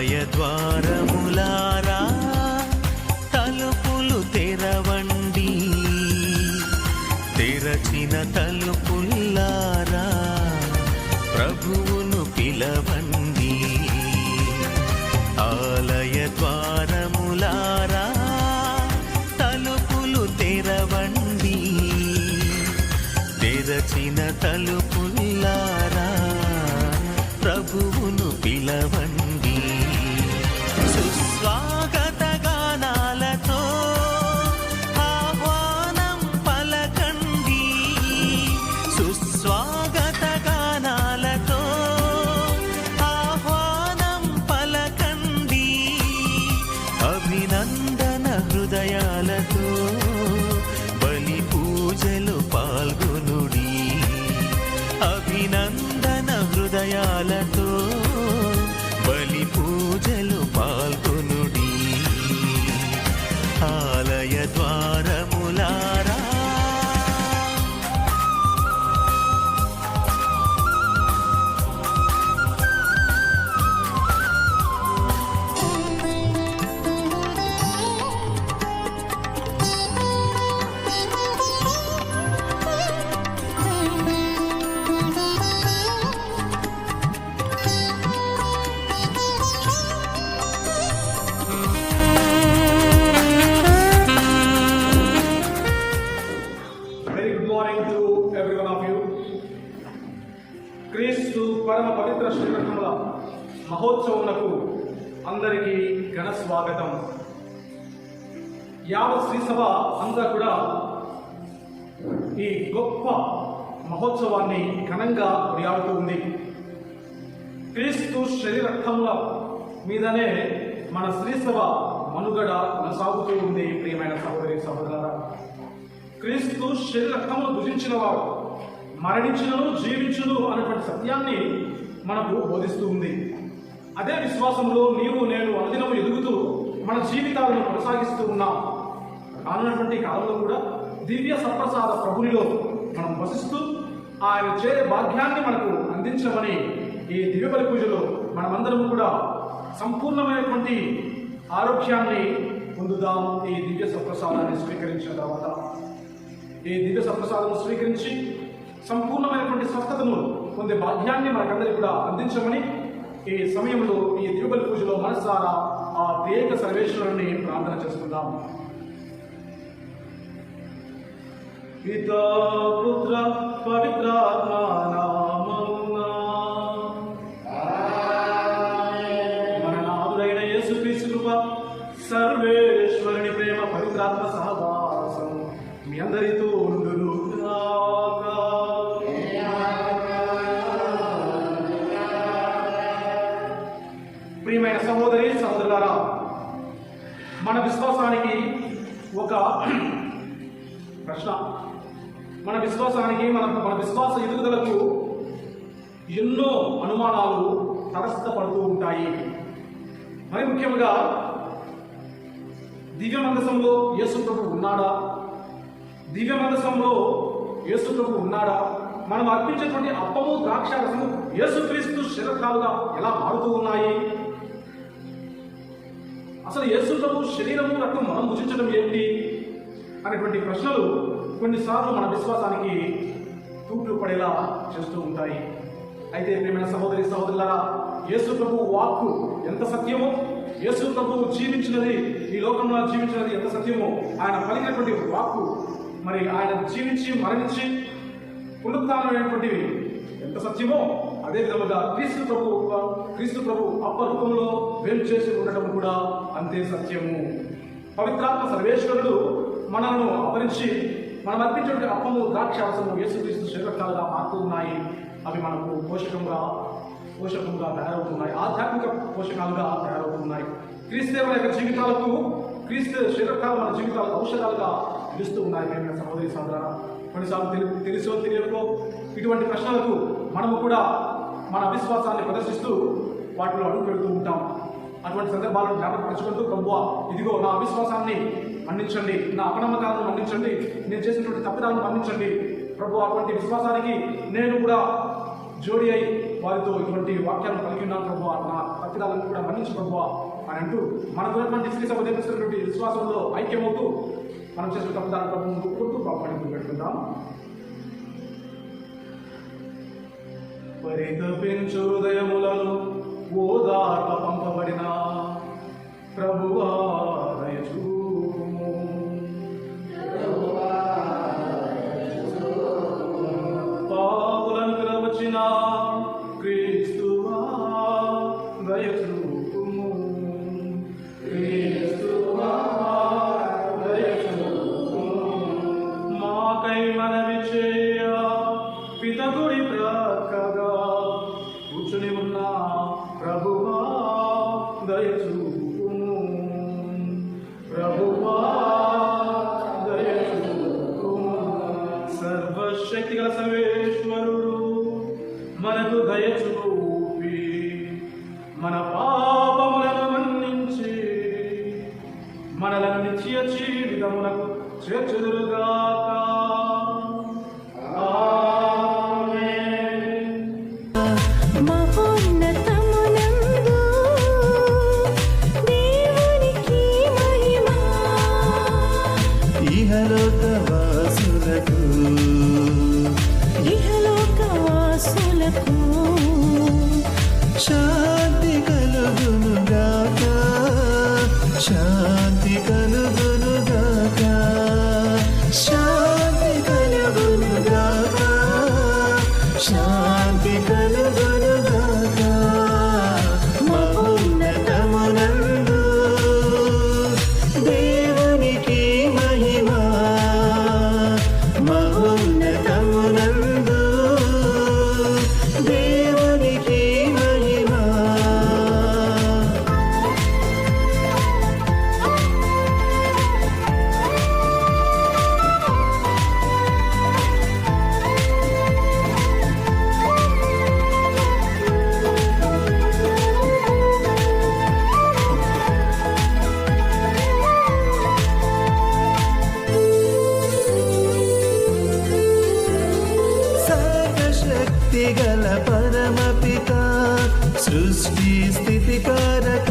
ఆలయ ద్వారములారా తలుపులు తెరవండి, తెరచిన తలుపుల్లారా ప్రభువును పిలవండి. ఆలయ ద్వారములారా తలుపులు తెరవండి, తెరచిన తలుపుల్లారా ప్రభువును పిలవండి. సుస్వాగత గానాలతో ఆహ్వానం పలకండి, సుస్వాగత గానాలతో ఆహ్వానం పలకండి. అభినందన హృదయాలతో బలి పూజలు పాల్గొనుడి, అభినందన హృదయాలతో బలి పూజలు పాల్గొనుడి. ఆలయ ద్వారములారా క్రీస్తు పరమ పవిత్ర శ్రీరత్నముల మహోత్సవములకు అందరికీ ఘన స్వాగతం. యావత్ శ్రీసభ అంతా కూడా ఈ గొప్ప మహోత్సవాన్ని ఘనంగా కొనియాడుతూ ఉంది. క్రీస్తు శరీరత్నముల మీదనే మన శ్రీసభ మనుగడ కొనసాగుతూ ఉంది. ప్రియమైన సహోదరి సహోదరులారా, క్రీస్తు శరీరత్నమును భుజించిన వారు మరణించును జీవించును అనేటువంటి సత్యాన్ని మనకు బోధిస్తూ ఉంది. అదే విశ్వాసంలో నీవు నేను అనుదినము ఎదుగుతూ మన జీవితాలను కొనసాగిస్తూ ఉన్నాం. రానున్నటువంటి కాలంలో కూడా దివ్య సప్రసాద ప్రభునిలో మనం వసిస్తూ ఆయన చేరే భాగ్యాన్ని మనకు అందించమని ఈ దివ్య బలి పూజలో మనమందరం కూడా సంపూర్ణమైనటువంటి ఆరోగ్యాన్ని పొందుదాం. ఈ దివ్య సప్రసాదాన్ని స్వీకరించిన తర్వాత ఈ దివ్య సప్రసాదము స్వీకరించి సంపూర్ణమైనటువంటి స్వస్థతను పొందే భాగ్యాన్ని మనకందరికీ కూడా అందించమని ఈ సమయంలో ఈ దివ్య బలి పూజలో మనసారా ఆ త్రియేక సర్వేశ్వరుని ప్రార్థన చేసుకుందాం. పితా పుత్ర పవిత్రాత్మ నామమున మన నాథుడైన యేసుక్రీస్తు కృప, సర్వేశ్వరుని ప్రేమ, పవిత్రాత్మ సహవాసం మీ అందరితో ఉండును. ప్రియమైన సహోదరి సహోదరులారా, మన విశ్వాసానికి ఒక ప్రశ్న. మన విశ్వాసానికి మన విశ్వాస ఎదుగుదలకు ఎన్నో అనుమానాలు తటస్థపడుతూ ఉంటాయి. మరి ముఖ్యంగా దివ్య మందసంలో యేసు ప్రభు ఉన్నాడా, దివ్య మందసంలో యేసు ప్రభు ఉన్నాడా, మనం అర్పించేటువంటి అప్పము ద్రాక్షారసము యేసుక్రీస్తు శరీరాలుగా ఎలా మారుతూ ఉన్నాయి, అసలు యేసు ప్రభు శరీరము రక్తం మనం భుజించడం ఏమిటి అనేటువంటి ప్రశ్నలు కొన్నిసార్లు మన విశ్వాసానికి తూట్లు పడేలా చేస్తూ ఉంటాయి. అయితే ప్రియమైన సహోదరి సహోదరులారా, యేసు ప్రభు వాక్కు ఎంత సత్యమో, యేసు ప్రభు జీవించినది, ఈ లోకంలో జీవించినది ఎంత సత్యమో, ఆయన పలికినటువంటి వాక్కు, మరి ఆయన జీవించి మరణించి పునరుత్థానమైనటువంటివి ఎంత సత్యమో, అదే విధముగా క్రీస్తు ప్రభు అప్ప రూపంలో వేలు చేసి ఉండటం కూడా అంతే సత్యము. పవిత్రాత్మ సర్వేశ్వరుడు మనలను అపరించి మనం అర్పించేటువంటి అప్పము ద్రాక్షారసము యేసుక్రీస్తు శరీరాలుగా మారుతూ ఉన్నాయి. అవి మనకు పోషకంగా తయారవుతున్నాయి, ఆధ్యాత్మిక పోషకాలుగా తయారవుతున్నాయి. క్రీస్తుదేవుల యొక్క జీవితాలకు, క్రీస్తు శరీరాలు మన జీవితాలకు ఔషధాలుగా నిలుస్తూ ఉన్నాయి. ప్రియమైన సహోదరి సహోదరులారా, కొన్నిసార్లు తెలుసో తెలియకో ఇటువంటి ప్రశ్నలకు మనము కూడా మన అవిశ్వాసాన్ని ప్రదర్శిస్తూ వాటిలో అడుగు పెడుతూ ఉంటాం. అటువంటి సందర్భాలను జ్ఞాపకపరచుకుంటూ, ప్రభువా ఇదిగో నా అవిశ్వాసాన్ని మన్నించండి, నా అపనమ్మకాలను మన్నించండి, నేను చేసినటువంటి తప్పిదాలను మన్నించండి ప్రభు, అటువంటి విశ్వాసానికి నేను కూడా జోడి అయి వారితో ఇటువంటి వాక్యాలను కలిగి ఉన్నాను ప్రభు, నా తప్పిదాలను కూడా మన్నించు ప్రభువా అని అంటూ మనకున్నటువంటి శ్రీ సభ నేర్పిస్తున్నటువంటి విశ్వాసంలో ఐక్యమవుతూ మనం చేసిన తప్పిదాలను ప్రభుత్వం ఒప్పుకుంటూ పాపని పెట్టుకుందాం. పరితపించు హృదయములను ఓదార్ప పంపబడిన ప్రభువా దయచూపుము. పావులను పిలవచిన క్రీస్తువా దయచూపుము. క్రీస్తువా దయచూపుము. మాకై మనవి చేయ పితగుడి ప్రక్కగా కూర్చుని ఉన్న ప్రభువా దయచూపుము. ప్రభువా దయచూపుము. సర్వశక్తిగల సర్వేశ్వరుడు మనకు దయచూపి మన పాపములను మన్నించి మనలను నిత్య జీవితములకు చేర్చుదురుగాక. ఇహలోకవాసులకు శాంతి కలుగునుగాక, శాంతి కలుగునుగాక, శాంతి కలుగునుగాక, శాంతి కలుగునుగాక. మహోన్నతమునందు దేవునికి మహిమ, మహోన్నతమునందు దేవునికి మహిమ. శక్తిగల పరమపిత సృష్టి స్థితికారక,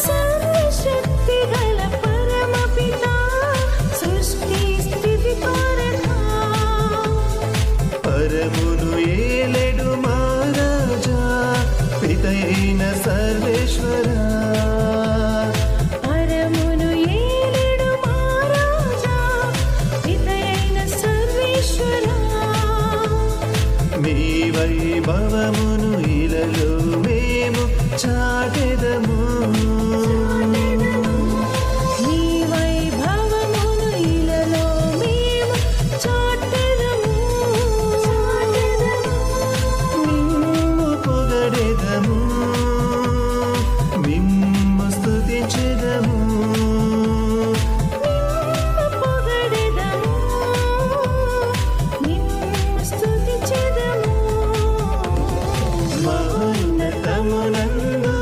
సర్వశక్తిగల పరమపిత సృష్టి స్థితికారక, పరమును ఏలెడు మహారాజా పితైన సర్వేశ్వరా, పరమును ఏలెడు మహారాజా పితయైన సర్వేశ్వరా, మీ వైభవమును ఇలలో మేము చాటెదము, నీ వైభవమును ఇలలో మేము చాటెదము. మిమ్ము పొగడెదము, మిమ్ము స్తుతించెదము, నిన్ను పొగడెదము, నిన్ను స్తుతించెదము. మహోన్నతమునందు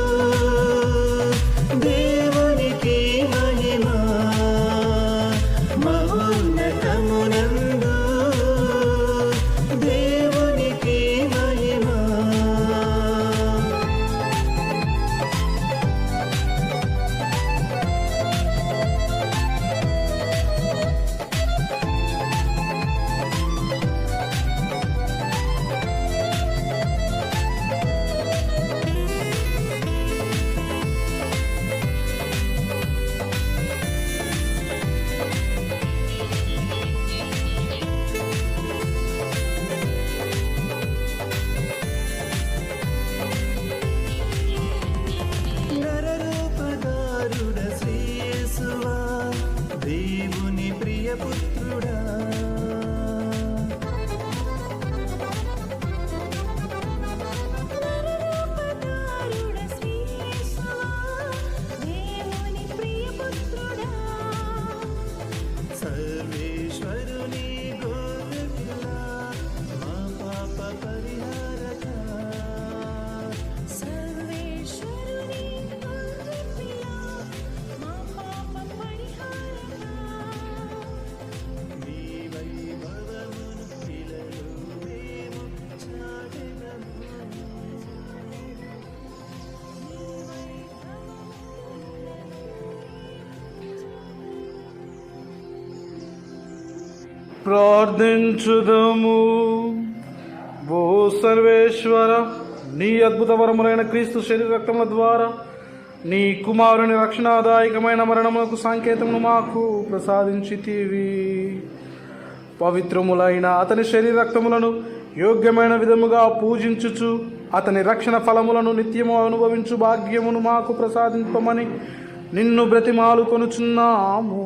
ప్రార్థించుదము. ఓ సర్వేశ్వర, నీ అద్భుత వరములైన క్రీస్తు శరీర రక్తముల ద్వారా నీ కుమారుని రక్షణాదాయకమైన మరణములకు సంకేతమును మాకు ప్రసాదించితివి. పవిత్రములైన అతని శరీర రక్తములను యోగ్యమైన విధముగా పూజించుచు అతని రక్షణ ఫలములను నిత్యము అనుభవించు భాగ్యమును మాకు ప్రసాదింపమని నిన్ను బ్రతిమాలు కొనుచున్నాము.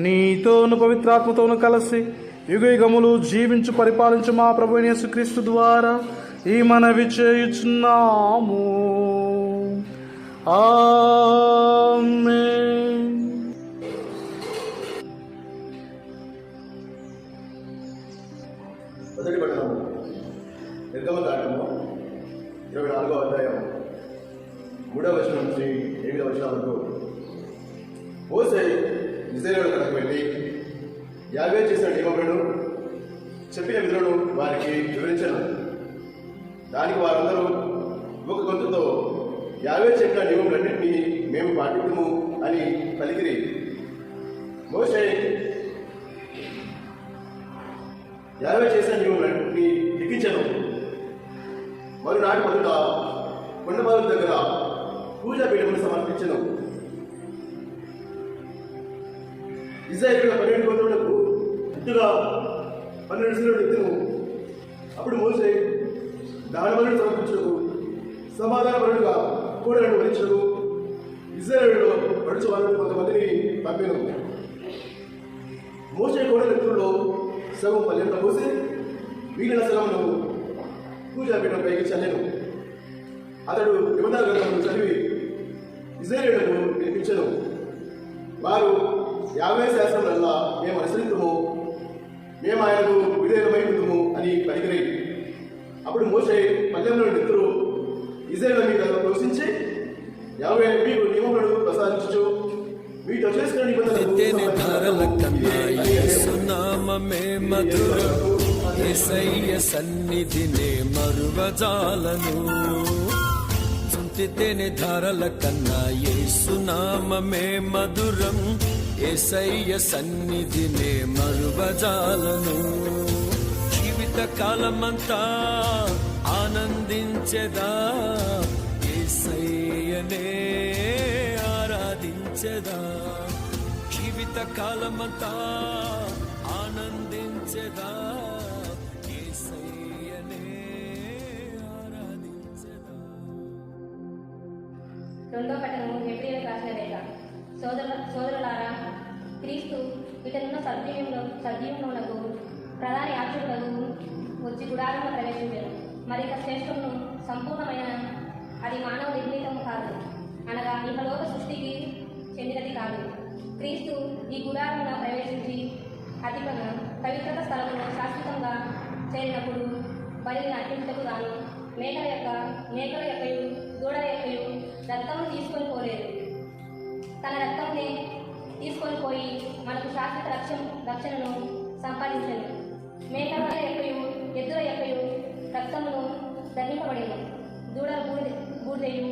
నీతోను పవిత్రాత్మతోను కలిసి యుగయుగములు జీవించు పరిపాలించు మా ప్రభువైన యేసుక్రీస్తు ద్వారా ఈ మనవి చేయుచున్నాము. ఆమేన్. మొదటి పట్టణము నిర్గమకాండము 24వ అధ్యాయం 3వ వచనం నుంచి 8వ వచనం వరకు. మోసే ఇశ్రాయేలు కడకు వెళ్ళి యావే చేసిన నియమములను చెప్పిన విధులను వారికి వివరించను. దానికి వారందరూ ఒక గొంతుతో యావే చెప్పిన నియమములన్నింటినీ మేము పాటిద్దుము అని పలికిరి. మోసే యావే చేసిన నియమములన్నింటినీ లిఖించను. మరునాటి మొదట కొండపాల దగ్గర పూజా పీఠమును సమర్పించను. ఇశ్రాయేలుల 12 గోత్రములకు ఇట్టుగా 12 శిలువలు ఎత్తును. అప్పుడు మోసే దానబలులను సమర్పించుటకు సమాధాన బలులుగా కోడెలను వరించుటకు ఇశ్రాయేలులో పడుచు వారు కొంతమందిని పంపెను. మోసే కోడెల ఎత్తుల్లో సగం పల్లెంట పోసి మిగిలిన సగమును పూజాపీఠంపైకి చల్లెను. అతడు నిబంధన గ్రంథమును చదివి ఇశ్రాయేలులకు వినిపించెను. వారు 50 శాస్త్రములల్లా మేము అనుసరింతుము, మేము ఆయనకు విధేయులమై ఉందుము అని పలికిరి. అప్పుడు మోసే పల్లెంలో నెత్తురు ఇశ్రాయేలు మీద ప్రవేశించి 50 మీకు నియమములను ప్రసాదించు, మీతో చేసుకున్న నిబంధనలకు యేసయ్య సన్నిధినే మరువజాలను. చుంటితేనే ధారల కన్నా యేసునామమే మధురం. యేసయ్య సన్నిధినే మరువజాలను. జీవిత కాలమంతా ఆనందించెదా, యేసయ్యనే ఆరాధించెదా. జీవిత కాలమంతా ఆనందించెదా, యేసయ్యనే ఆరాధించెదా. రెండో పట్టణము హెబ్రీయులకు రాసిన లేఖ. సోదరులారా, క్రీస్తు ఇతనున్న సజీవములకు ప్రధాన యాత్రికులకు వచ్చి గుడారంలో ప్రవేశించారు. మరిక శ్రేష్టమును సంపూర్ణమైన అది మానవ నిర్మితము కాదు, అనగా ఇహలోక సృష్టికి చెందినది కాదు. క్రీస్తు ఈ గుడారంలో ప్రవేశించి అతి పవిత్రత స్థలమును శాశ్వతంగా చేరినప్పుడు బలిని అర్పించటకు గాను మేకల యొక్కయు దూడల యొక్కయు రక్తమును తీసుకొని పోలేదు. తన రక్తంని తీసుకొని పోయి మనకు శాశ్వత రక్షణను సంపాదించను. మేకల యొక్కయు ఎద్దుల యొక్కయు రక్తమును ధరింపబడిను. దూడల బూడిదయు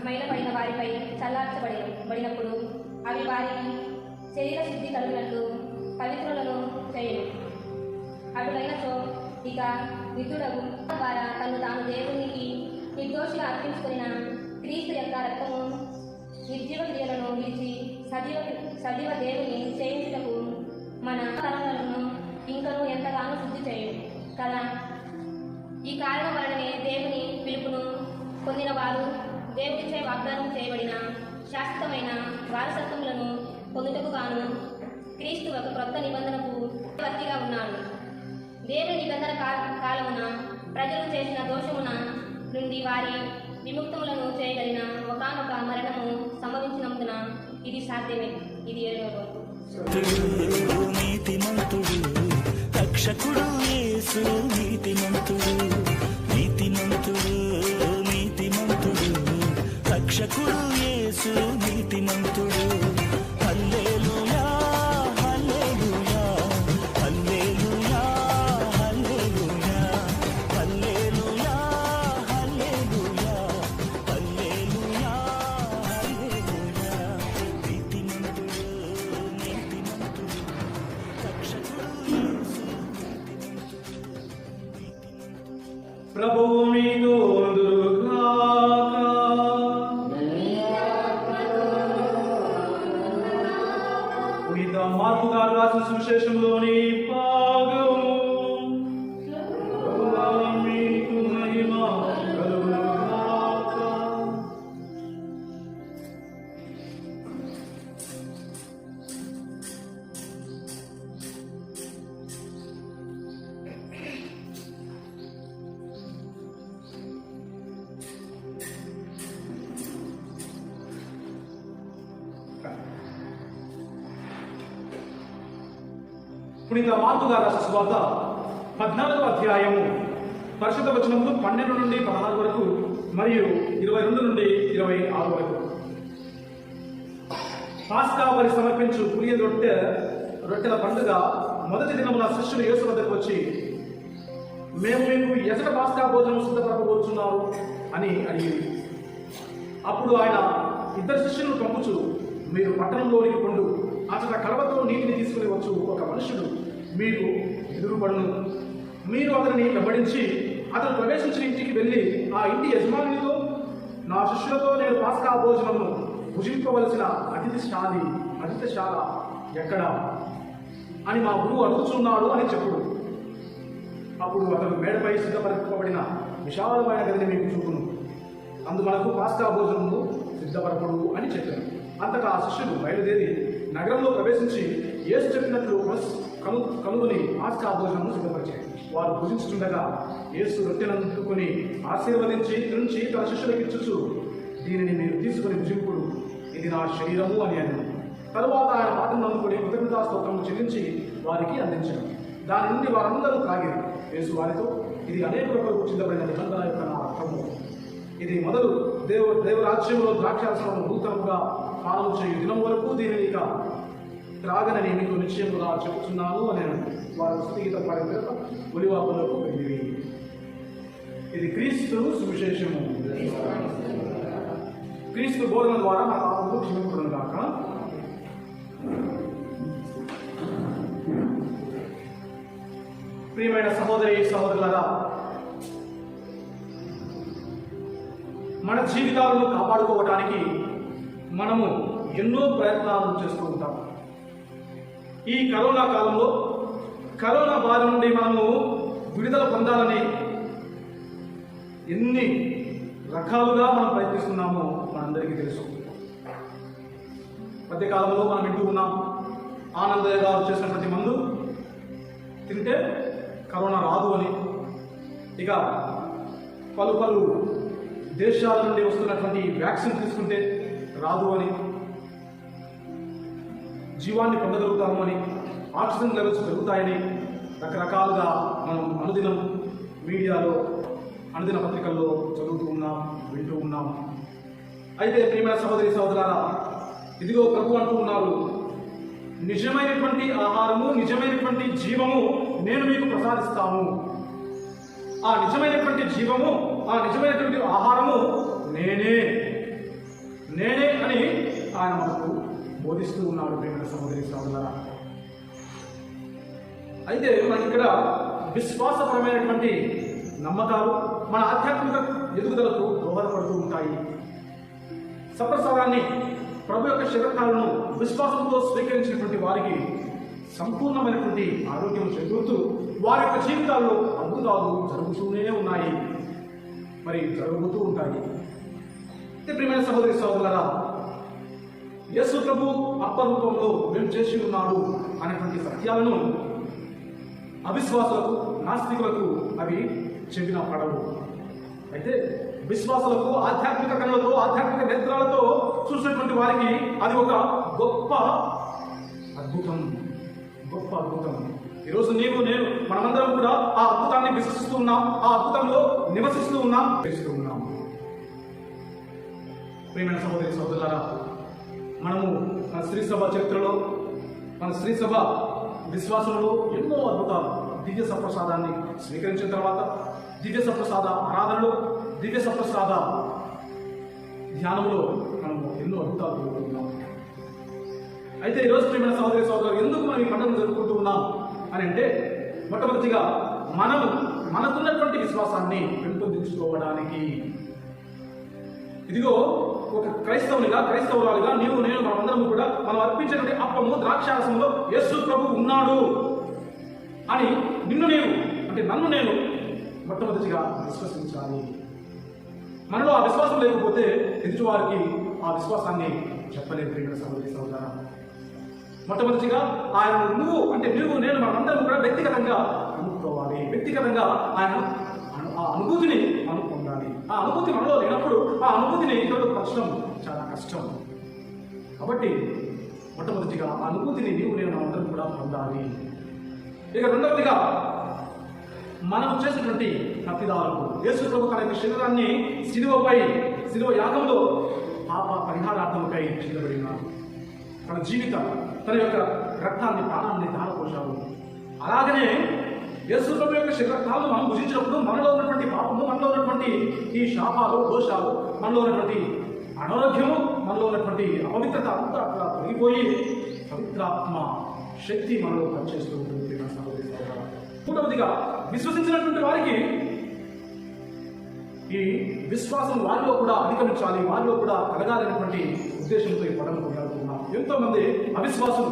మైలపడిన వారిపై చల్లార్చబడినప్పుడు అవి వారికి శరీర శుద్ధి కలిగినట్లు పవిత్రులను చేయను. అటులైనచో ఇక విద్యుడగు ద్వారా తను తాను దేవునికి నిర్దోషిగా అర్పించుకున్న క్రీస్తు యొక్క రక్తము నిర్జీవ క్రియలను విడిచి సజీవ దేవుని చేయించుటకు మన తరములను ఇంకను ఎంతగానో శుద్ధి చేయు కదా. ఈ కారణం వలననే దేవుని పిలుపును పొందిన వారు దేవుడిచే వాగ్దానం చేయబడిన శాశ్వతమైన వారసత్వములను పొందుటకు గాను క్రీస్తు ఒక క్రొత్త నిబంధనకు వర్తిగా ఉన్నాడు. దేవుని నిబంధన కాలమున ప్రజలు చేసిన దోషమున నుండి వారి విముక్తములను చేయగలిగిన ఒకానొక మరణము సంభవించినందున ఇది సాధ్యమే. ఇది 7వ వంతు. నీతిమంతుడు రక్షకుడు యేసు, నీతిమంతుడు నీతిమంతుడు నీతిమంతుడు రక్షకుడు యేసు, నీతిమంతుడు. హల్లెలూయా హల్లెలూయా హల్లెలూయా హల్లెలూయా హల్లెలూయా హల్లెలూయా హల్లెలూయా హల్లెలూయా. నీతిమంతుడు నీతిమంతుడు రక్షకుడు ప్రభువు మీతో ఉందురుగాక. పునీత మార్కు గారు రాసిన సువిశేషంలోని భాగము. ప్రభువా మీకు మహిమ కలుగునుగాక. పునీత మార్కు గారు రాసిన సువార్త 14వ అధ్యాయము పరిశుద్ధ వచనములు 12 నుండి 16 వరకు మరియు 22 నుండి 26 వరకు. పాస్కా బలి సమర్పించు పులియ రొట్టెల పండుగ మొదటి దినమున శిష్యులు యేసు వద్దకు వచ్చి, మేము మీకు ఎసట పాస్కా భోజనం సిద్ధపరచబోతున్నారు అని అడిగింది. అప్పుడు ఆయన ఇద్దరు శిష్యులను పంపుచు, మీరు పట్టణంలోనికి పండు, అతడ కడవతో నీటిని తీసుకుని వచ్చు ఒక మనుషుడు మీకు ఎదురుపడును. మీరు అతనిని వెంబడించి అతను ప్రవేశించిన ఇంటికి వెళ్ళి ఆ ఇంటి యజమానితో, నా శిష్యులతో నేను పాస్కా భోజనమును భుజింపవలసిన అతిథిశాల ఎక్కడ అని మా గురువు అడుగుతున్నాడు అని చెప్పుడు. అప్పుడు అతను మేడపై సిద్ధపరచబడిన విశాలమైన గదిని మీకు చూపును, అందు మనకు పాస్కా భోజనము సిద్ధపరపడు అని చెప్పారు. అంతటా ఆ శిష్యులు బయలుదేరి నగరంలో ప్రవేశించి యేసు చెప్పినట్లు కనుగొని పాస్కా భోజనము సిద్ధపరిచారు. వారు భుజించుతుండగా యేసు రొట్టెనందుకొని ఆశీర్వదించి త్రుంచి తన శిష్యులకు ఇచ్చుచు, దీనిని మీరు తీసుకుని భుజింపుడు, ఇది నా శరీరము అని అన్నాడు. తరువాత ఆయన పాత్రను అందుకొని కృతజ్ఞతాస్తోత్రము చెల్లించి వారికి అందించాడు. దాని నుండి వారందరూ తాగారు. యేసు వారితో, ఇది అనేకుల కొరకు చిందబడిన నిబంధన యొక్క నా రక్తము. ఇది మొదలు దేవరాజ్యంలో ద్రాక్షారసమును నూతనముగా పానము చేయు దినం వరకు దీనిని ఇక త్రాగనని మీకు నిశ్చయముగా చెబుతున్నాను అని వారు స్థితిగత పాడిన తర్వాత ఒలివాపులకు వెళ్ళి. ఇది క్రీస్తు సువిశేషము. క్రీస్తు బోధన ద్వారా మన పాపములు క్షమింపబడును గాక. ప్రియమైన సహోదరులారా, మన జీవితాలను కాపాడుకోవడానికి మనము ఎన్నో ప్రయత్నాలు చేస్తూ ఉంటాం. ఈ కరోనా కాలంలో కరోనా బారి నుండి మనము విడుదల పొందాలని ఎన్ని రకాలుగా మనం ప్రయత్నిస్తున్నామో మనందరికీ తెలుసు. మధ్యకాలంలో మనం వింటూ ఉన్నాం, ఆనందయ్య గారు చేసినటువంటి మందు తింటే కరోనా రాదు అని, ఇక పలు దేశాల నుండి వస్తున్నటువంటి వ్యాక్సిన్ తీసుకుంటే రాదు అని, జీవాన్ని పొందగలుగుతాము అని, ఆక్సిజన్ లెవెల్స్ పెరుగుతాయని రకరకాలుగా మనం అనుదినం మీడియాలో, అనుదిన పత్రికల్లో చదువుతూ ఉన్నాం, వింటూ ఉన్నాం. అయితే ప్రియమైన సహోదరులారా, ఇదిగో ప్రభు అంటూ ఉన్నారు, నిజమైనటువంటి ఆహారము, నిజమైనటువంటి జీవము నేను మీకు ప్రసాదిస్తాను. ఆ నిజమైనటువంటి జీవము, ఆ నిజమైనటువంటి ఆహారము నేనే అని ఆయన మనకు బోధిస్తూ ఉన్నాడు. ప్రియమైన సహోదరులారా, అయితే మనకి ఇక్కడ విశ్వాసపరమైనటువంటి నమ్మకాలు మన ఆధ్యాత్మిక ఎదుగుదలకు దోహదపడుతూ ఉంటాయి. సప్రసాదాన్ని, ప్రభు యొక్క శరీరాలను విశ్వాసంతో స్వీకరించినటువంటి వారికి సంపూర్ణమైనటువంటి ఆరోగ్యం చేకూరుతూ వారి యొక్క జీవితాల్లో అద్భుతాలు జరుగుతూనే ఉన్నాయి, మరి జరుగుతూ ఉంటాయి. ప్రియమైన సహోదరులారా, యేసు ప్రభు అప్పరూపంలో మేము చేసి ఉన్నాడు అనేటువంటి సత్యాలను అవిశ్వాసులకు, నాస్తికులకు అవి చెప్పిన పడవు. అయితే విశ్వాసులకు ఆధ్యాత్మిక కళ్ళతో, ఆధ్యాత్మిక నేత్రాలతో చూసినటువంటి వారికి అది ఒక గొప్ప అద్భుతం. ఈరోజు నీవు, నేను, మనమందరం కూడా ఆ అద్భుతాన్ని విశ్వసిస్తూ ఉన్నాం, ఆ అద్భుతంలో నివసిస్తూ ఉన్నాం, చేస్తూ ఉన్నాం. ప్రియమైన సహోదరులారా, మనము మన శ్రీ సభ చరిత్రలో, మన శ్రీ సభ విశ్వాసంలో ఎన్నో అద్భుతాలు, దివ్య సప్రసాదాన్ని స్వీకరించిన తర్వాత దివ్య సప్రసాద ఆరాధనలో, దివ్య సప్రసాద ధ్యానంలో మనము ఎన్నో అద్భుతాలు జరుగుతున్నాం. అయితే ఈరోజు ప్రియమైన సహోదరులు, ఎందుకు మనం ఈ పండుగను జరుపుకుంటూ ఉన్నాం అని అంటే, మొట్టమొదటిగా మనం మనకున్నటువంటి విశ్వాసాన్ని పెంపొందించుకోవడానికి. ఇదిగో ఒక క్రైస్తవురాలుగా నీవు నేను మనమందరం కూడా మనం అర్పించినటువంటి అప్పము ద్రాక్షారసంలో యేసు ప్రభు ఉన్నాడు అని నన్ను నేను మొట్టమొదటిగా విశ్వసించాలి. మనలో ఆ విశ్వాసం లేకపోతే ఎదుటివారికి ఆ విశ్వాసాన్ని చెప్పలేదు. ప్రియమైన సహోదరి సహోదరా, మొట్టమొదటిగా నీవు నేను మనందరం కూడా వ్యక్తిగతంగా అనుకోవాలి. వ్యక్తిగతంగా ఆ అనుభూతిని మనం పొందాలి. ఆ అనుభూతి మనలో లేనప్పుడు ఆ అనుభూతిని ఇతరులకు పంచడం చాలా కష్టం. కాబట్టి మొట్టమొదటిగా ఆ అనుభూతిని నేను మనందరం కూడా పొందాలి. ఇక రెండవదిగా మనం చేసినటువంటి తప్పిదాలకు యేసు ప్రభు తన యొక్క శరీరాన్ని శిలువ యాగంలో పాప పరిహారార్థముకై చేయబడినాడు. తన జీవితం, తన యొక్క రక్తాన్ని, ప్రాణాన్ని ధారపోశాడు. అలాగనే యేసు ప్రభు యొక్క శరీరాలను మనం భుజించినప్పుడు మనలో ఉన్నటువంటి పాపము, మనలో ఉన్నటువంటి ఈ శాపాలు, దోషాలు, మనలో ఉన్నటువంటి అనారోగ్యము, మనలో ఉన్నటువంటి అపవిత్రత అంతా అట్లా తొలగిపోయి పవిత్రాత్మ శక్తి మనలో పనిచేస్తూ ఉంటుంది. మూడవదిగా విశ్వసించినటువంటి వారికి ఈ విశ్వాసం వారిలో కూడా అధిగమించాలి, వారిలో కూడా కలగాలనేటువంటి ఉద్దేశంతో ఈ పదం కొట్లాడుతున్నాం. ఎంతో మంది అవిశ్వాసులు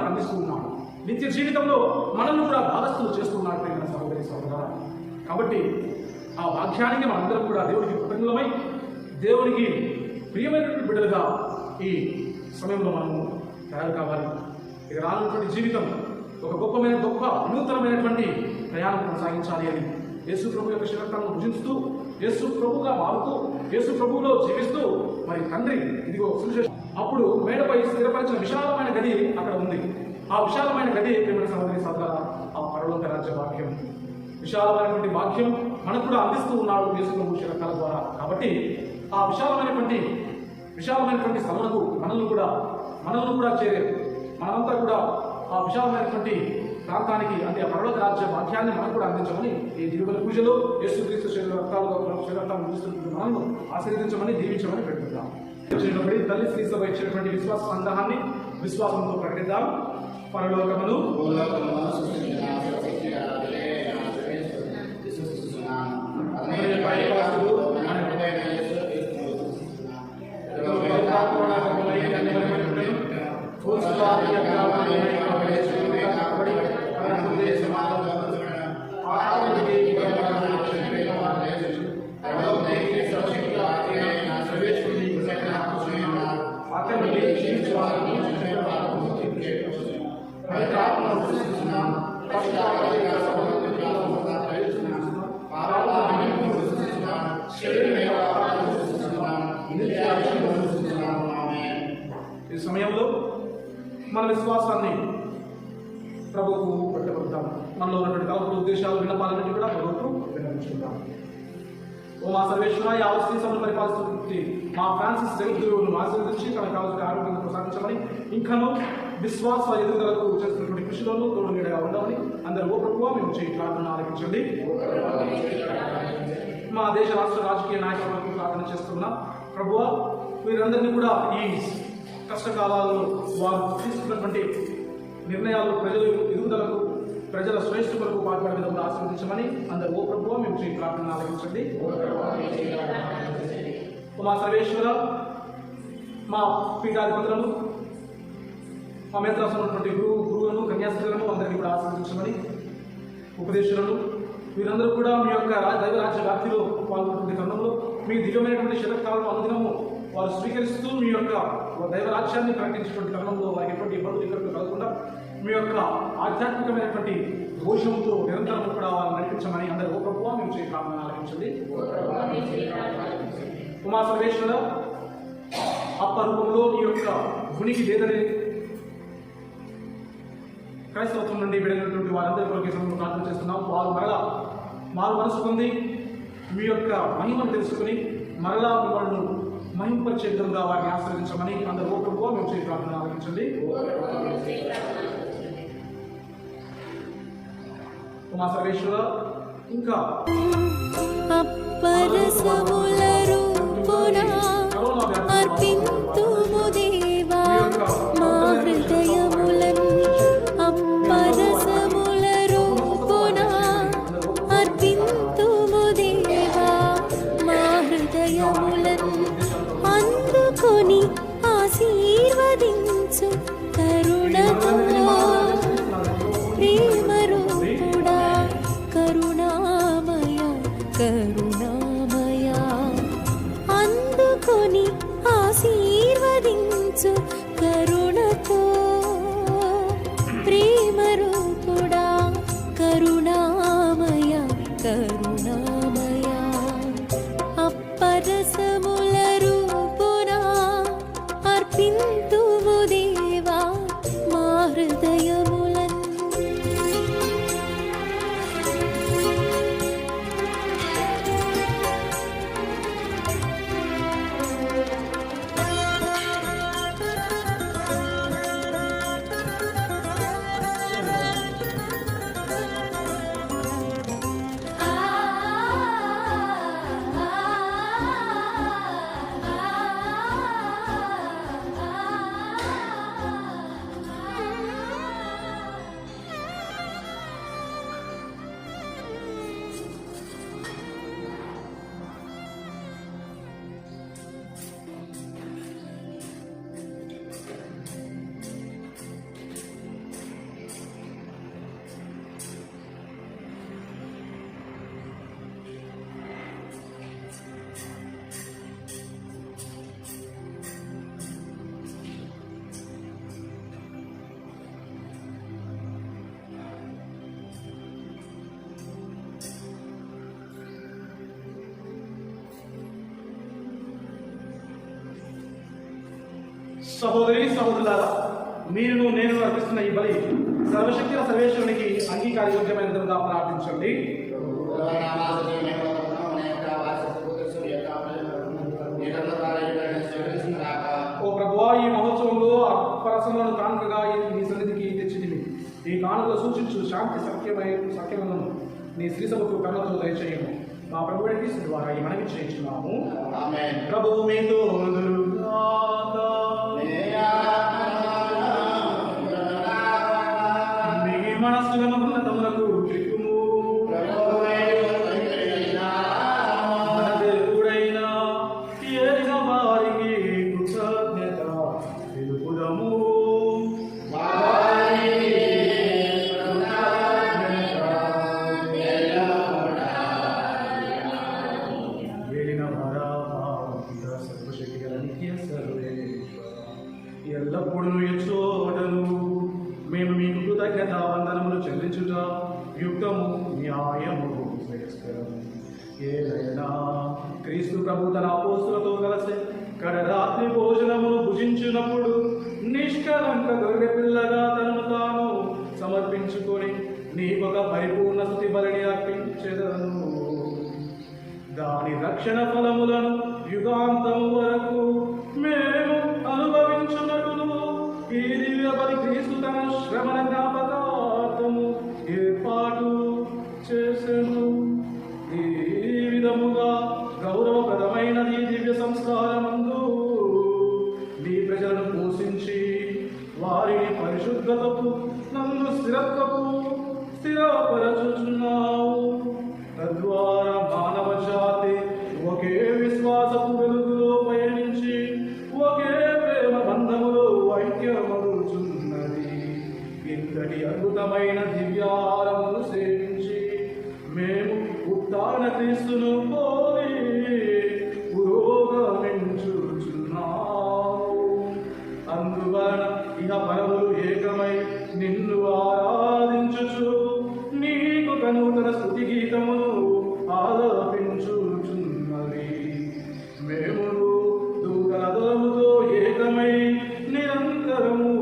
అందిస్తూ ఉన్నారు. నిత్య జీవితంలో మనల్ని కూడా భాగస్థులు చేస్తున్నారు. ప్రియమైన సహోదరి సహోదరా, కాబట్టి ఆ వాక్యానికి మనందరం కూడా దేవుడికి కృతజ్ఞులమై దేవునికి ప్రియమైనటువంటి బిడ్డలుగా ఈ సమయంలో మనము తయారు కావాలి. ఇక రానున్నటువంటి జీవితం ఒక గొప్ప నూతనమైనటువంటి ప్రయాణం కొనసాగించాలి అని యేసు ప్రభు యొక్క శరీరాలను భుజిస్తూ, యేసు ప్రభుగా మారుతూ, యేసు ప్రభువులో జీవిస్తూ మరి తండ్రి ఇదిగో సువిశేషం అప్పుడు మేడపై స్థిరపరిచిన విశాలమైన గది అక్కడ ఉంది. ఆ విశాలమైన గది ప్రియమైన సహోదరి సహోదరా ఆ పరలోక రాజ్య వాక్యం. విశాలమైనటువంటి వాక్యం మనకు కూడా అందిస్తూ ఉన్నాడు యేసు ప్రభు శరీరాల ద్వారా. కాబట్టి ఆ విశాలమైనటువంటి స్థలమునకు మనల్ని కూడా చేరే మనమంతా కూడా ఆ విశాలమైనటువంటి ప్రాంతానికి, అంటే ఆ పరలోక రాజ్య వాక్యాన్ని మనం కూడా అందించమని ఈ దిగుబడి పూజలో యేసుక్రీస్తు శరీరాలను చూస్తున్న మనల్ని ఆశీర్వదించమని, దీవించమని పెట్టుకుందాం. తల్లి శ్రీ సభ ఇచ్చినటువంటి విశ్వాస సంగ్రహాన్ని విశ్వాసంతో ప్రకటిద్దాం. పరలోకమును ఈ సమయంలో మన విశ్వాసాన్ని ప్రభువుకు పెట్టబడతాం. మనలో ఉన్నటువంటి తలపులు, ఉద్దేశాలు, విన్నపాలన్నింటి కూడా ప్రభువుకు విన్నవించుకుంటాం. ఓ మా సర్వేశ్వర, ఈ ఆవశ్రీ సభను పరిపాలిస్తున్నటువంటి మా ఫ్రాన్సిస్ జగద్గురువును ఆశీర్వదించి తన కావాల్సిన ఆరోగ్యంగా ప్రసాదించమని, ఇంకనూ విశ్వాస ఎదుగుదలకు చేస్తున్నటువంటి కృషిలోనూ తోడు నీడగా ఉండమని అందరూ ఓ ప్రభువా మేము చేయి ప్రార్థన ఆలకించండి. మా దేశ రాష్ట్ర రాజకీయ నాయకులకు ప్రార్థన చేస్తున్నాం. ప్రభువా, వీరందరినీ కూడా ఈ కష్టకాలాల్లో వారు తీసుకున్నటువంటి నిర్ణయాలు ప్రజల ఎదుగుదలకు, ప్రజల శ్రేష్ఠులకు పాల్పడే విధంగా ఆశీర్వదించమని అందరూ ఓ ప్రభువా మేము చేయి ప్రార్థన ఆలకించండి. మా సర్వేశ్వర, మా పీఠాధిపతులను, మా మేత్రాసం ఉన్నటువంటి గురువులను, కన్యాస్త్రీలను అందరినీ కూడా ఆశీర్వదించమని, ఉపదేశాలను వీరందరూ కూడా మీ యొక్క దైవరాజ్య వ్యాప్తిలో పాల్గొన్నటువంటి తరుణంలో మీ దివ్యమైనటువంటి శతకాలను అనుదినము వారు స్వీకరిస్తూ మీ యొక్క దైవరాజ్యాన్ని ప్రకటించినటువంటి తరుణంలో వారికి ఎటువంటి ఇబ్బందులు ఇక్కడికి కలగకుండా మీ యొక్క ఆధ్యాత్మికమైనటువంటి దోషంతో నిరంతరం కూడా వారిని నడిపించమని అందరూ ఓ ప్రభువా మేము చేయి ప్రార్థన ఆలకించండి. ఉమా సర్వేశ్వర, అప్ప రూపంలో నీ యొక్క ఉనికి లేదని క్రైస్తవత్వం నుండి విడగినటువంటి వారందరి కొరకు సమయంలో ప్రార్థన చేస్తున్నాం. వారు మారు మనసు పొంది మీ యొక్క మహిమను తెలుసుకుని మరలా మిమ్మల్ని మహింపరిచే విధంగా వారిని ఆశ్రయించమని అందరూ ఓ ప్రభువా మేము చేయి ప్రార్థన ఆలకించండి. ఉమా సర్వేశ్వర, ఇంకా అప్పరసముల రూపున అర్పింతుము దేవా మా హృదయములను, అప్పరసముల రూపున కరుణామయా అందుకొని ఆశీర్వదించు కరుణతో ప్రేమ రూపుడా కరుణామయ కరుణామయ అప్పరసముల రూపునా అర్పింతుము దేవా మా హృదయములను సహోదరి సహోదరులారా, మీరును నేను అర్పిస్తున్న ఈ బలి సర్వశక్తి సర్వేశ్వరునికి అంగీకారయోగ్యమైనదిగా ప్రార్థించండి. ఓ ప్రభువా, ఈ మహోత్సవంలో అప్పరసములను కానుకగా నీ సన్నిధికి తెచ్చితివి. ఈ కానుకలు సూచించు శాంతి సఖ్యములను నీ శ్రీ సభకు కర్ణతో దయచేయము. మా ప్రభు క్రీస్తు ద్వారా ఈ మనవి చేయించున్నాము. ప్రభువు మీతో మీ మనస్సులను ఉన్నతములకు త్రిప్పుము. మన దేవుడైన ఏలిన వారికి కృతజ్ఞత తెలుపుదము. ఎల్లప్పుడూ ఎచ్చోటను మేము మీకు కృతజ్ఞత వందనములు చెల్లించుట యుక్తము న్యాయము శ్రేయస్కరము. ఏదైనా క్రీస్తు ప్రభు తన అపోస్తులతో కలిసి కడరాత్రి భోజనమును భుజించినప్పుడు నిష్కలంక గొర్రె పిల్లగా తనను తాను సమర్పించుకొని నీకొక పరిపూర్ణ స్తుతి బలిని అర్పించెదను. దాని రక్షణ ఫలములను యుగాంతం వరకు మేము అనుభవించున్నట్లు ఈ దివ్య బలి క్రీస్తు తన శ్రమణ జ్ఞాపకార్థము ఏర్పాటు చేసెను. ఈ విధముగా గౌరవప్రదమైనది దివ్య సంస్కారమందు నీ ప్రజలను పోషించి వారిని పరిశుద్ధతకు నందు స్థిరపరచుచున్నావు. తద్వారా మానవ జాతి ఒకే విశ్వాసపు వెలుగులో పయనించి ఒకే ప్రేమ బంధములో ఐక్యమగుచున్నది. ఇంతటి అద్భుతమైన దివ్యాహారమును సేవించి మేము ఉత్థాన క్రీస్తును పోలి పురోగమించుచున్నాము. అందువలన ఇహ పరములు ఏకమై నిన్ను ఆరాధించుచు నీకు నూతన స్తుతి గీతమును ఆలపించుచున్నవి. మేము దూతల దళముతో ఏకమై నిరంతరము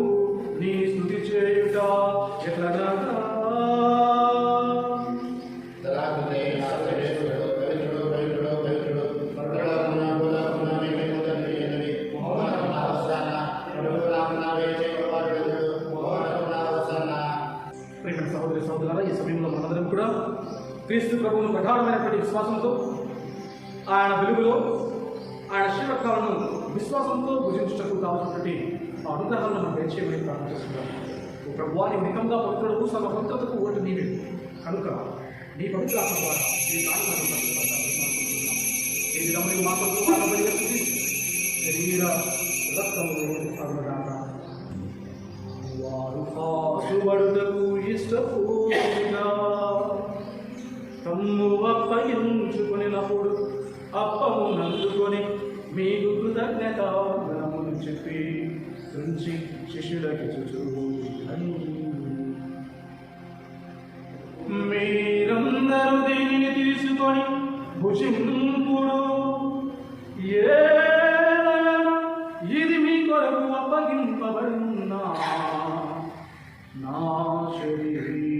నీ స్తుతి చేయుట ఎట్లనగా సహోదరి సహోదరులారా, ఈ సమయంలో మనందరం కూడా క్రీస్తు ప్రభువును ప్రగాఢమైనటువంటి విశ్వాసంతో ఆయన వెలుగులో ఆయన శ్రీరక్తాలను విశ్వాసంతో భుజించుటకు కావాల్సినటువంటి ఆ అనుగ్రహాలను మనం వేచేయమని ప్రార్థన చేస్తున్నాం. ఓ ప్రభువా, నీ నికంగా పవిత్రులకు సర్వ పవిత్రతకు ఓటు నీవే కనుక నీ పవిత్ర ఆత్మ ద్వారా ఈ కార్యక్రమం ఈ విధమైన మా ప్రభుత్వ శరీర రక్తములు అగునగాక. వారు కాసుబడుటకు ఇష్టపూర్తిగా తమ్ము అప్పగించుకొనిరి. శిష్యులకిచ్చుచు మీరందరూ దీనిని తీసుకొని భుజింపుడు, ఏలయన ఇది మీ కొరకు అప్పగింపబడిన నా శరీరము.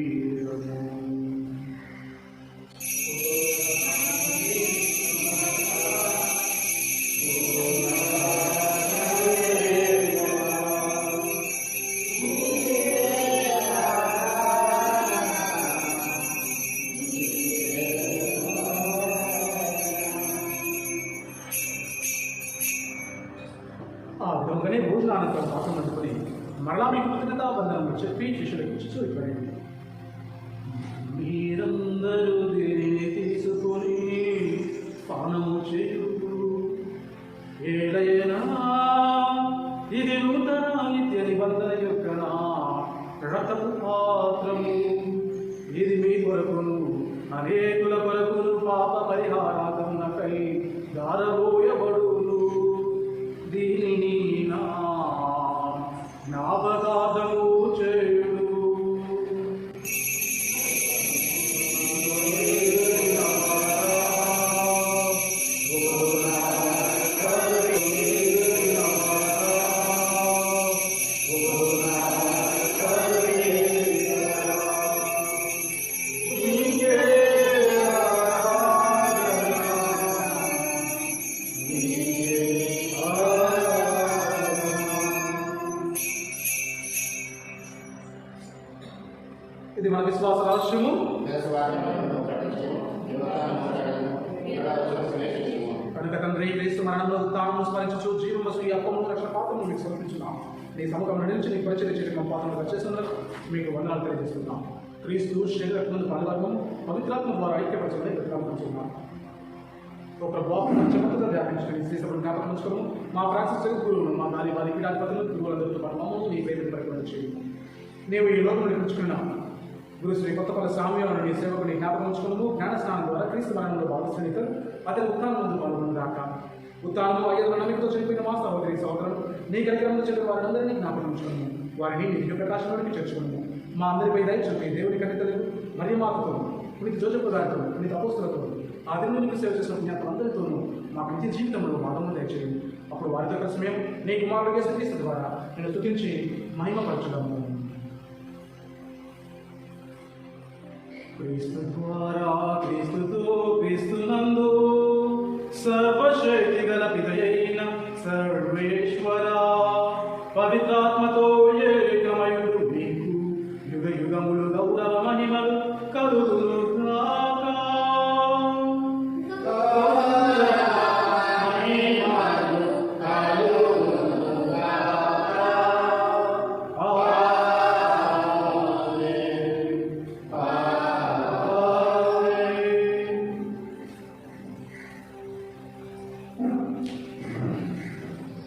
ఆ విధంగానే భోజనానంతరం పాత్ర అందుకొని మరలా మీకు కృతజ్ఞతా వందనములు చెప్పి శిష్యులకు ఇచ్చి ఇవ్వండి. మీరందరూ దీనిని తీసుకొని పానము చేయుడు, ఏలైనా ఇది నూతన నిత్య నిబంధన యొక్క నా రక్తపు పాత్రము. ఇది మీ కొరకును అనేకుల కొరకును పాప పరిహారార్థమునకై దారబోయబడును. దీనిని నా జ్ఞాపకార్థము చేయుడు. ఇది మన విశ్వాస రహస్యము. కనుక తండ్రి క్రీస్తు మరణంలో తాను స్మరించు జీవము ఈ అప్పము రక్షణ పాత్రను మీకు సమర్పించున్నాం. నీ సముఖం నుంచి నీకు పరిచయం చేయడం పాత్రను రచేస్తున్నందుకు మీకు వందనాలు తెలియజేస్తున్నాం. క్రీస్తు శరీరమును పాల్గొనడం పవిత్రాత్మ ద్వారా ఐక్యపరచమని ప్రతిపాదించున్నాం. ఒక బాబు చెమటతో వ్యాపించుకుని శ్రీసభను జ్ఞాపకం ఉంచుకోము. మా ఫ్రాన్సిస్ గురువును మా దాని వారి పీఠాధిపతులు గురువులందరితో పాటు మమ్మల్ని నీ పేరు పరిపాలన చేయము. నీవు ఈ లోకంలో నిర్మించుకున్నావు. గురు శ్రీ కొత్తపల్లి సామ్యాలను నీ సేవకుని జ్ఞాపకం ఉంచుకున్నాము. జ్ఞాన స్నానం ద్వారా క్రీస్తు మరణంలో భాగస్వామికలు అతని ఉత్థానం ముందు పాల్గొనదాక ఉత్థానంలో 5 నమ్మికతో చనిపోయిన మా సహోదరి సహోదరులు నీ కలిగిన చెడు వారందరినీ జ్ఞాపకం ఉంచుకున్నాము. వారిని నిత్య ప్రకాశంలోనికి చేర్చుకున్నాము. మా అందరిపై దయ చూపి దేవుని కన్నికలు మరియు మాతతో పునీత జోజప్ప గారితో పునీత అపోస్తులతో ఆ దిన నీకు సేవ చేసిన జ్ఞాపకం అందరితోనూ మాకు నిత్య జీవితంలో భాగము దయచేయండి. అప్పుడు వారితో కలిసి మేము నీ కుమారుడు యేసుక్రీస్తు ద్వారా నేను స్తుతించి మహిమపరచుదాము. క్రీస్తు ద్వారా క్రీస్తుతో క్రీస్తునందు సర్వశక్తి గల పితయైన సర్వేశ్వర పవిత్రాత్మతో ఏకమయుడు నీకు యుగ యుగములు గౌరవ మహిమలు కలుగును గాక.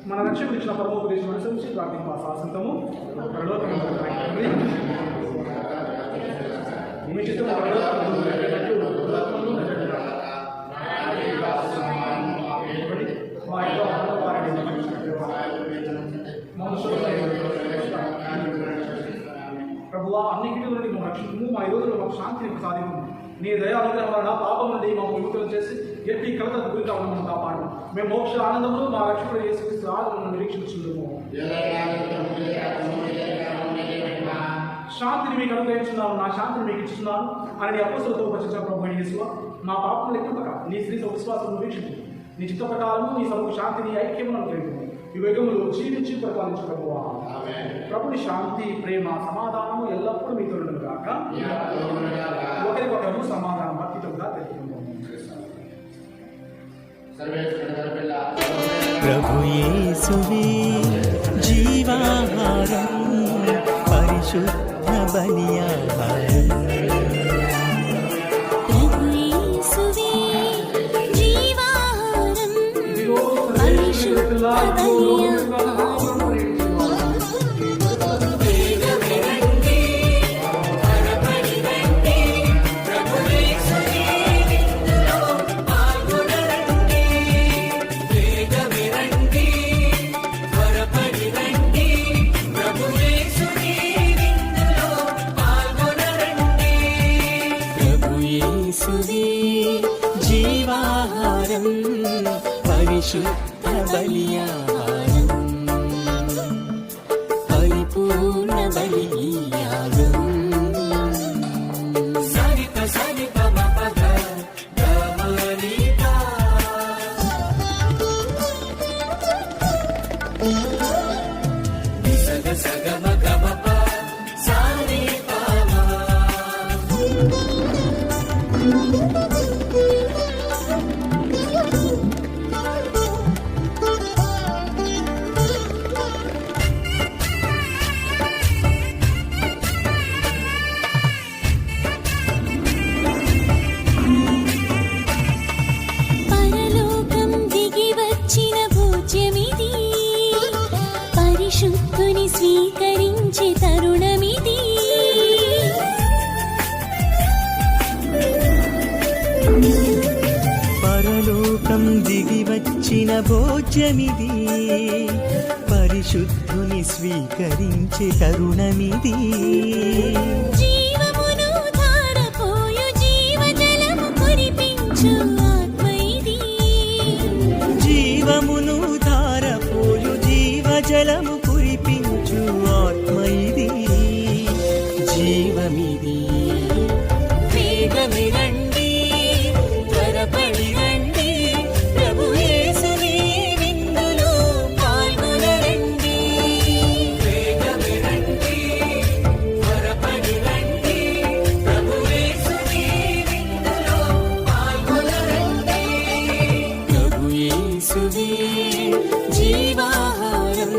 మన లక్ష్యం ఇచ్చిన పరమోపదేశం అనుసరించి ప్రార్థింప శాసనము మీ చిత్తం ప్రభువా అన్ని కిటుల నుండి మా రక్షణము మా ఈరోజులో మాకు శాంతిని ప్రసాదించము. నీ దయానుగ్రహం వలన పాపం నుండి మా విముక్తులు చేసి ఎట్టి కలతకు గురిగా ఉండమని కాపాడు. మేము మోక్ష ఆనందములు మా రక్షకుడు యేసుక్రీస్తు ఆనందమును నిరీక్షించున్నాము. శాంతిని మీకు అనుగ్రహించున్నాను, నా శాంతిని మీకు ఇస్తున్నాను అని అపోస్తలులతో ఉపచరించిన ప్రభు యేసు మా పాపం లెక్కపక నీ స్త్రీ విశ్వాసం వీక్షించు. నీ చిత్త ప్రకారము నీ సభకు శాంతిని ఐక్యమును అనుగ్రహించు. ఈ వేగములు జీవించి పరిపాలించు ప్రభువా. ప్రభుని శాంతి ప్రేమ సమాధానము ఎల్లప్పుడూ మీతో ఉండను గాక. ఒకరికొకరు సమాధానం భక్తితోగా తెలుపుకుందాము. ప్రభు యేసువే జీవాహారం పరిశుద్ధ బలియాహారం. ప్రభు యేసువే జీవాహారం పరిశుద్ధ బలియాహారం. ప్రభు యేసువే జీవాహారం పరిశుద్ధ బలియాహారం పరిపూర్ణ బలియాగం సరిత సరిత మపద గమనితా నిసగ సగమ గమప సాని పామా పరలోకం దిగి వచ్చిన భోజ్యమిది పరిశుద్ధుని స్వీకరించే తరుణమిది పరలోకం దిగి వచ్చిన భోజ్యమిది పరిశుద్ధుని స్వీకరించే తరుణమిది జీవమును ధారపోయు జీవజలము కురిపించు ఆత్మ ఇది జీవమును ధారపోయు జీవజలము కురిపించు ఆత్మ ఇది జీవమిది వేగమి రండి త్వరపడి రండి ప్రభు యేసుని విందులో పాల్గొనరండి వేగమి రండి త్వరపడి రండి ప్రభు యేసుని విందులో పాల్గొనరండి ప్రభు యేసువే జీవాహారం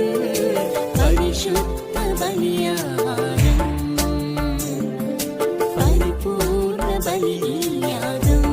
పరిశుద్ధ బలియాహారం పరిపూర్ణ బలియాగం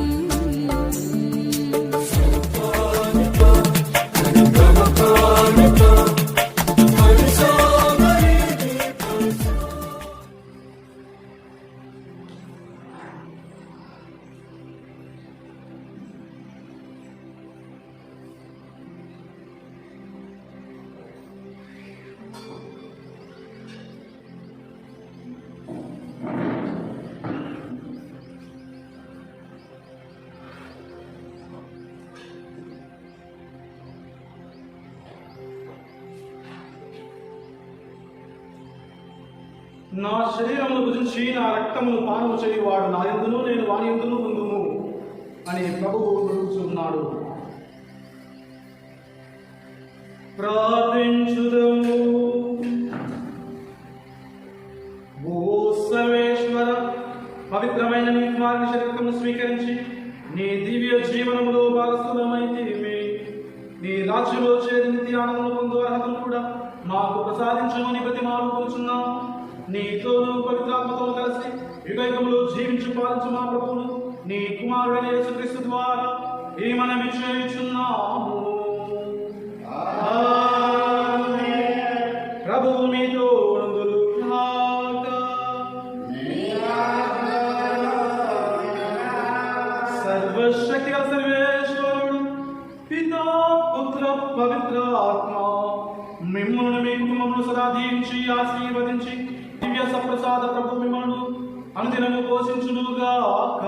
నా శరీరమును భుజించి నా రక్తమును పానము చేయువాడు నా యందును నేను వాని యందును ఉందుము అని ప్రభువు పలుకుచున్నాడు. ప్రార్థించుదము. ఓ సర్వేశ్వర, పవిత్రమైన నీ కుమారుని శరీరమును స్వీకరించి నీ దివ్య జీవనములో భాగస్థులమైతిమి. నీ రాజ్యంలో చేరి నిత్య ఆనందము పొందు అర్హతను కూడా మాకు ప్రసాదించమని బ్రతిమాలుకొనుచున్నాము. నీతోను పవిత్రాత్మతో కలిసి యుగయుగములు జీవించి పాలించు మా ప్రభువును నీ కుమారుడైన యేసుక్రీస్తు ద్వారా ఈ మనవి చేయుచున్నాము. ఆమేన్. ప్రభువు మీతో ఉండుగాక. సర్వశక్తిగల సర్వేశ్వరుడు పితా పుత్ర పవిత్ర ఆత్మ మిమ్మల్ని మీ కుటుంబమును సదా దీవించి ఆశీర్వదించి దివ్య సప్రసాద ప్రభు మిమ్మల్ని అనుదినము పోషించునుగాక.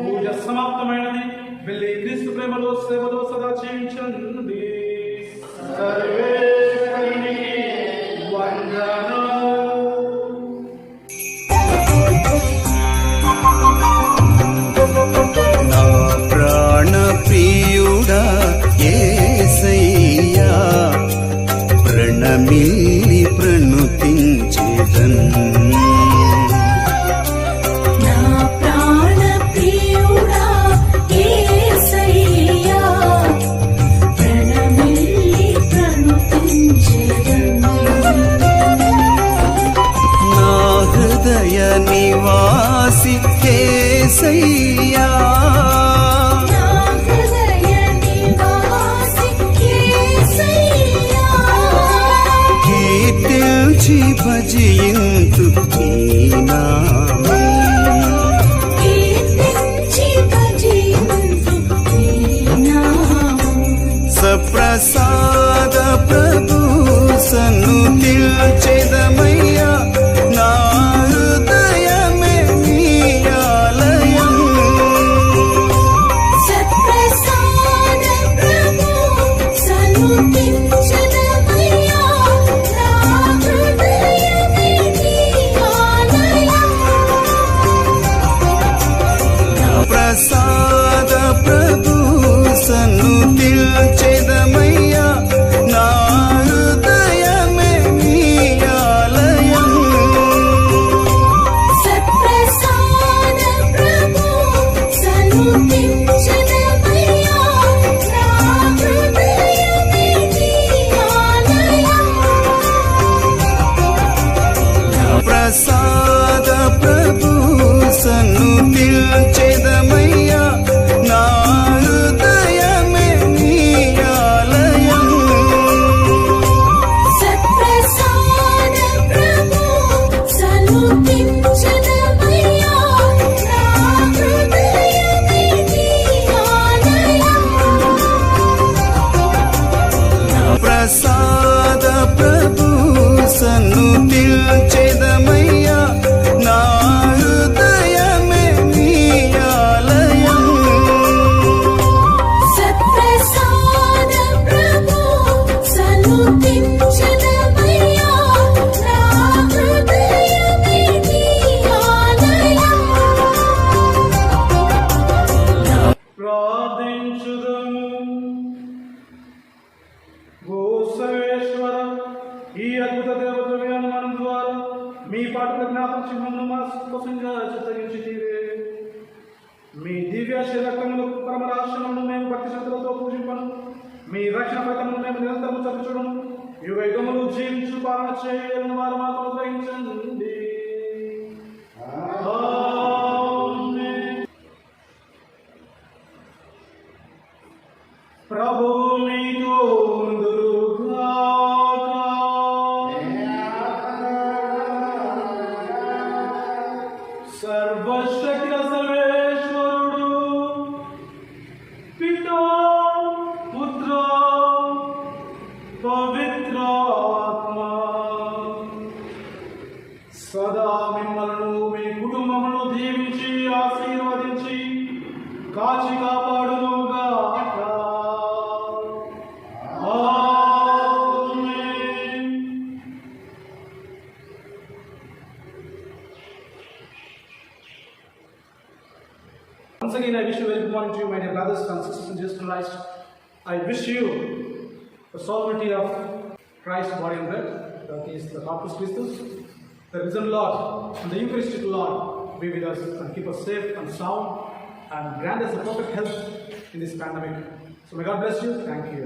పూజ సమాప్తమైనది. వెళ్ళి క్రీస్తు ప్రేమలో సేవలో సదా జీవించండి. సర్వేశ్వరునికి వందనాలు. నా ప్రాణ ప్రియుడా యేసయ్యా ప్రణమిల్లి ప్రణుతించెదన్. నా ప్రాణ ప్రియుడా యేసయ్యా ప్రణమిల్లి ప్రణుతించెదన్. నా హృదయ నివాసి యేసయ్యా నా హృదయ నివాసి యేసయ్యా కీర్తించి భజింతు నీ నామం. కీర్తించి భజింతు నీ నామం. సప్రసాద ప్రభు సన్నుతిల్చెదమయ్యా నా హృదయమే సంతోషంగా చిత్తగించి తీరే మీ దివ్య శరీరములు పరమరాశములను మేము భక్తి శ్రద్ధలతో పూజింపను. మీ రక్షణ ఫలితమును మేము నిరంతరము చదువుచుడము. యుగ యుగములు జీవించు పాలన చేయని వారు మాకు అనుగ్రహించండి. ఆమేన్. ప్రభు మీతో ఉండుగాక. సర్వశక్తి సర్వేశ్వరుడు పితా పుత్ర పవిత్రాత్మ సదా మిమ్మల్ని మీ కుటుంబమును దీవించి ఆశీర్వదించి కాచి కాపాడునుగాక. ఆమేన్. Once again, I wish you a very good morning to you, my dear brothers and sisters in Jesus Christ. I wish you the sovereignty of Christ's body and blood, that is the Corpus Christus, the risen Lord, and the Eucharistic Lord be with us and keep us safe and sound and grant us the perfect health in this pandemic. So may God bless you. Thank you.